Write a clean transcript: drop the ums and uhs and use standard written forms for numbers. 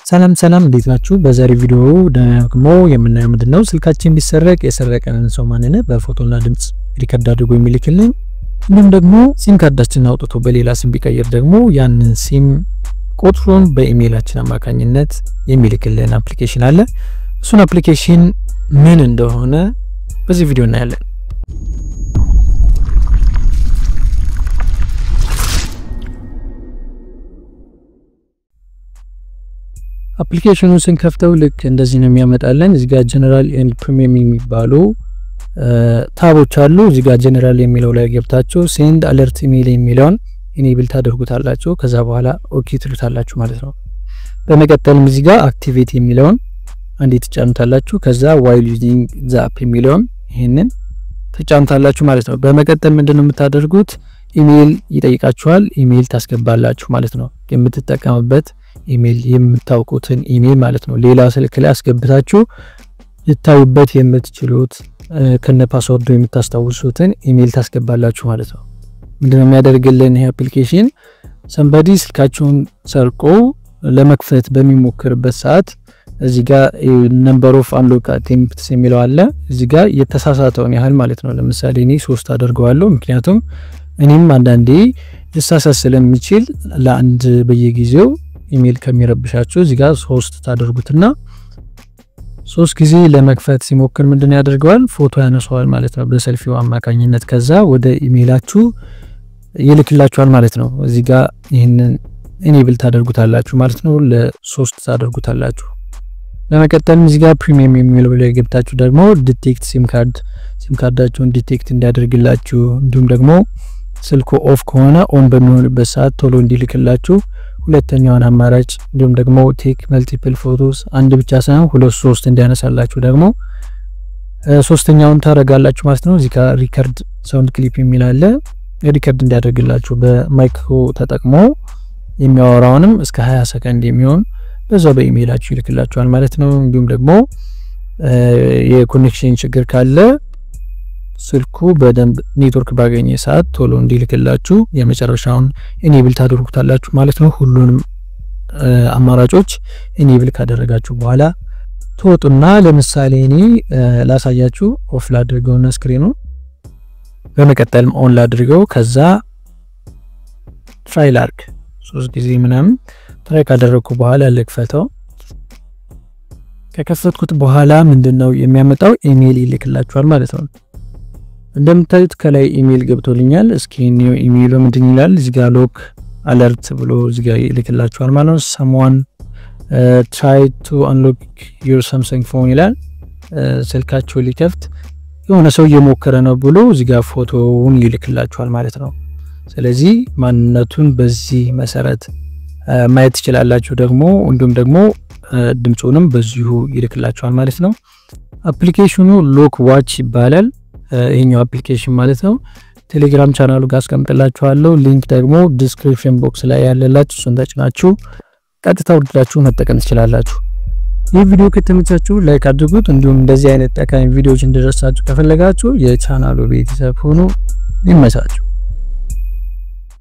ሰላም እንዴት ናችሁ? በዛሬ ቪዲዮ ደግሞ የምናየው ምንድነው ስልካችን ቢሰረቅ የሰረቀንን ሰው ማንነት በፎቶና ድምጽ ሪከርድ አድርጎ የሚልክልን እንዲሁም ደግሞ ሲም ካርዳችንን አውጥቶ በሌላ ሲም ቢቀየር ደግሞ ያንን ሲም ቁጥሩን በኢሜይላችን አማካኝነት የሚልክልን አፕሊኬሽን አለ። እሱን አፕሊኬሽን ምን እንደሆነ በዚህ ቪዲዮ እናያለን። አፕሊኬሽኑን ስንከፍተው ልክ እንደዚህ ነው የሚያመጣልን። እዚህ ጋር ጀነራል ኤንድ ፕሪሚየም የሚባሉ ታቦች አሉ። እዚህ ጋር ጀነራል የሚለው ላይ ገብታችሁ ሴንድ አለርት ኢሜይል የሚለውን ኢኔብል ታደርጉታላችሁ። ከዛ በኋላ ኦኬ ትሉታላችሁ ማለት ነው። በመቀጠልም እዚህ ጋር አክቲቬት የሚለውን አንዴ ትጫኑታላችሁ። ከዛ ዋይል ዩዚንግ ዘ አፕ የሚለውን ይሄንን ትጫኑታላችሁ ማለት ነው። በመቀጠል ምንድነው የምታደርጉት? ኢሜይል ይጠይቃችኋል። ኢሜይል ታስገባላችሁ ማለት ነው። የምትጠቀሙበት ኢሜይል የምታውቁትን ኢሜይል ማለት ነው። ሌላ ስልክ ላይ አስገብታችሁ ልታዩበት የምትችሉት ከነ ፓስወርዱ የምታስታውሱትን ኢሜይል ታስገባላችሁ ማለት ነው። ምንድነው የሚያደርግልን ይሄ አፕሊኬሽን? ሰምባዲ ስልካችሁን ሰርቆ ለመክፈት በሚሞክርበት ሰዓት እዚህ ጋር ነምበር ኦፍ አንሎክ አቴምፕትስ የሚለው አለ። እዚህ ጋር የተሳሳተውን ያህል ማለት ነው። ለምሳሌ እኔ 3 አደርገዋለሁ። ምክንያቱም እኔም አንዳንዴ ልሳሳት ስለምችል ለአንድ በየጊዜው ኢሜይል ከሚረብሻችሁ እዚህ ጋር 3 ታደርጉትና 3 ጊዜ ለመክፈት ሲሞክር ምንድነው ያደርገዋል? ፎቶ ያነሳዋል ማለት ነው በሰልፊው አማካኝነት። ከዛ ወደ ኢሜይላችሁ ይልክላችኋል ማለት ነው። እዚህ ጋር ይሄንን ኢኔብል ታደርጉታላችሁ ማለት ነው። ለ3 ታደርጉታላችሁ። ለመቀጠል እዚህ ጋር ፕሪሚየም የሚለው ላይ ገብታችሁ ደግሞ ዲቴክት ሲም ካርዳችሁን ዲቴክት እንዲያደርግላችሁ እንዲሁም ደግሞ ስልኩ ኦፍ ከሆነ ኦን በሚሆንበት ሰዓት ቶሎ እንዲልክላችሁ ሁለተኛውን አማራጭ እንዲሁም ደግሞ ቴክ መልቲፕል ፎቶስ አንድ ብቻ ሳይሆን 2-3 እንዲያነሳላችሁ ደግሞ ሶስተኛውን ታረጋላችሁ ማለት ነው። እዚህ ጋር ሪከርድ ሳውንድ ክሊፕ የሚል አለ። ሪከርድ እንዲያደርግላችሁ በማይክሮ ተጠቅሞ የሚያወራውንም እስከ 20 ሰከንድ የሚሆን በዛው በኢሜይላችሁ ይልክላችኋል ማለት ነው። እንዲሁም ደግሞ የኮኔክሽን ችግር ካለ ስልኩ በደንብ ኔትወርክ ባገኘ ሰዓት ቶሎ እንዲልክላችሁ የመጨረሻውን ኢኔብል ታደርጉታላችሁ ማለት ነው። ሁሉንም አማራጮች ኢኔብል ካደረጋችሁ በኋላ ትወጡና ለምሳሌ እኔ ላሳያችሁ ኦፍ ላድርገውና ስክሪኑ በመቀጠልም ኦን ላድርገው። ከዛ ትራይ ላርክ 3 ጊዜ ምናምን ትራይ ካደረኩ በኋላ ልክፈተው። ከከፈትኩት በኋላ ምንድነው የሚያመጣው? ኢሜይል ይልክላችኋል ማለት ነው። እንደምታዩት ከላይ ኢሜይል ገብቶልኛል። እስኪ ነው ኢሜይሉ ምንድን ይላል? እዚህ ጋር ሎክ አለርት ብሎ እዚህ ጋር ይልክላችኋል ማለት ነው። someone try to unlock your Samsung phone ይላል። ስልካችሁ ሊከፍት የሆነ ሰው እየሞከረ ነው ብሎ እዚህ ጋር ፎቶውን ይልክላችኋል ማለት ነው። ስለዚህ ማንነቱን በዚህ መሰረት ማየት ትችላላችሁ። ደግሞ እንዲሁም ደግሞ ድምጹንም በዚሁ ይልክላችኋል ማለት ነው። አፕሊኬሽኑ ሎክ ዋች ይባላል። ይሄኛው አፕሊኬሽን ማለት ነው። ቴሌግራም ቻናሉ ጋር አስቀምጥላችኋለሁ። ሊንክ ደግሞ ዲስክሪፕሽን ቦክስ ላይ ያለላችሁ እሱን ተጭናችሁ ቀጥታ ወርዳችሁ መጠቀም ትችላላችሁ። ይህ ቪዲዮ ከተመቻችሁ ላይክ አድርጉት። እንዲሁም እንደዚህ አይነት ጠቃሚ ቪዲዮዎች እንዲደርሳችሁ ከፈለጋችሁ የቻናሉ ቤተሰብ ሁኑ። ይመቻችሁ።